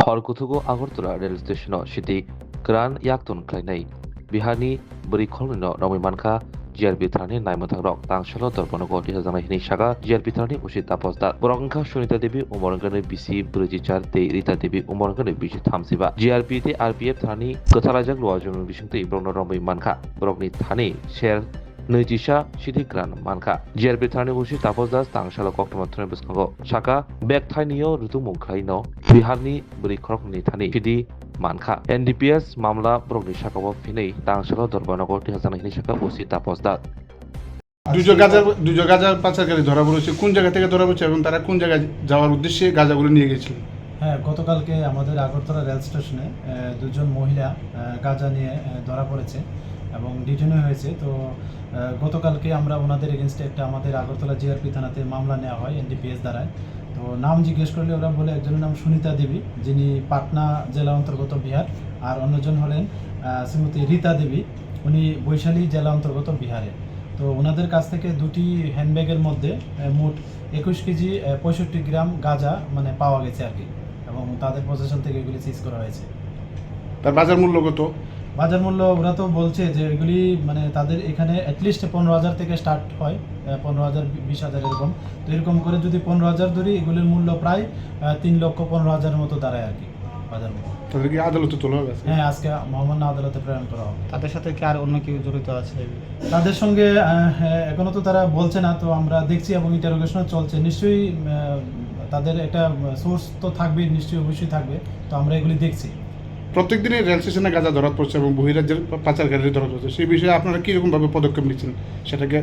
हरकुथुगु Agartala rail स्टेशनाव city grain याक्तन खालायनाय बिहारनि बरिखलनिनो रमिमानखा जिआरपि थानानै नायमोथांरक तांसल दर्पणको 2000 हिनि सागा जिआरपि थानानै उसित तापसदा बरंखा सुनीता देवी उमरंगने बिसि ब्रैजिचार ते रिता देवी उमरंगने बिसि थामजिबा जिआरपि ते आरपीएफ थानानै गोथाराजों लुवाजों बिसिंते ब्रंनो रमिमानखा ब्रकनि थानानै शेर नैजिसा सिटी ग्रान मानखा जिआरपि थानानै उसित तापसदास तांसल कक्टमात्रनि बिस्कंगो साका बेकथाइनियो रुतुमुं खालायनो बिहारनि बरिखलनि थानानै सिटी मानखा एनडीपीएस मामला ब्रकनि साकाव फिनै तांसल दर्पणको 2000 हिनि साका उसित तापसदा দুজন গাঁজা পাচারকারী ধরা পড়েছে। কোন জায়গা থেকে ধরা পড়েছে এবং তারা কোন জায়গায় যাওয়ার উদ্দেশ্যে গাঁজাগুলো নিয়ে গেছিল? হ্যাঁ, গতকালকে আমাদের আগরতলা রেল স্টেশনে দুজন মহিলা গাঁজা নিয়ে ধরা পড়েছে এবং ডিটেনও হয়েছে। তো গতকালকে আমরা ওনাদের এগেনস্টে একটা আমাদের আগরতলা জিআরপি থানাতে মামলা নেওয়া হয় এনডিপিএস দ্বারায়। তো নাম জিজ্ঞেস করলে ওরা বলে একজনের নাম সুনিতা দেবী, যিনি পাটনা জেলা অন্তর্গত বিহার, আর অন্যজন হলেন শ্রীমতী রীতা দেবী, উনি বৈশালী জেলা অন্তর্গত বিহারে। তো ওনাদের কাছ থেকে দুটি হ্যান্ডব্যাগের মধ্যে মোট 21 কেজি 65 গ্রাম গাঁজা মানে পাওয়া গেছে আর কি, এবং তাদের পজিশন থেকে এগুলি সিজ করা হয়েছে। তার বাজার মূল্য কত? বাজার মূল্য ওরা তো বলছে যে এগুলি মানে তাদের এখানে অ্যাটলিস্ট 15,000 থেকে স্টার্ট হয়, 15,000 20,000 এরকম। তো এরকম করে যদি 15,000 ধরি, এগুলির মূল্য প্রায় 3,15,000 মতো দাঁড়ায় আর কি বাজার মূল্য। তাদেরকে আদালতে তোলা হবে? হ্যাঁ, আজকে মহামান্য আদালতে প্রেরণ করা হবে। তাদের সাথে কি আর অন্য কেউ জড়িত আছে? তাদের সঙ্গে এখনো তো তারা বলছে না, তো আমরা দেখছি এবং ইন্টারোগেশনও চলছে। নিশ্চয়ই তাদের একটা সোর্স তো থাকবে, নিশ্চয়ই অবশ্যই থাকবে। তো আমরা এগুলি দেখছি। প্রত্যেক দিনই রেল স্টেশনে গাঁজা ধরা পড়ছে এবং বহিরাজ্যের পাচারকারী ধরা পড়ছে, সেই বিষয়ে আপনারা কীরকমভাবে পদক্ষেপ নিচ্ছেন সেটাকে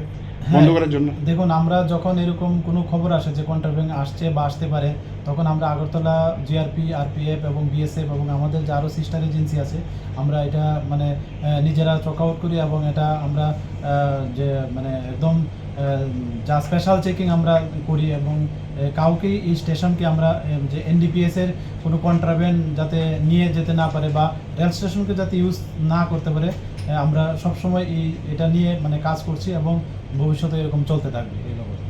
বন্ধ করার জন্য? দেখুন, আমরা যখন এরকম কোনো খবর আসে যে কন্ট্রাব্যান্ড আসছে বা আসতে পারে, তখন আমরা আগরতলা জিআরপি, আরপিএফ এবং বিএসএফ এবং আমাদের যে আরও সিস্টার এজেন্সি আছে, আমরা এটা মানে নিজেরা চক আউট করি এবং এটা আমরা যে মানে একদম যা স্পেশাল চেকিং আমরা করি এবং কাউকেই এই স্টেশনকে আমরা যে এনডিপিএসের কোনো কন্ট্রাব্যান্ড যাতে নিয়ে যেতে না পারে বা রেল স্টেশনকে যাতে ইউজ না করতে পারে, আমরা সবসময় এটা নিয়ে মানে কাজ করছি এবং ভবিষ্যতে এরকম চলতে থাকবে এই ব্যাপারে।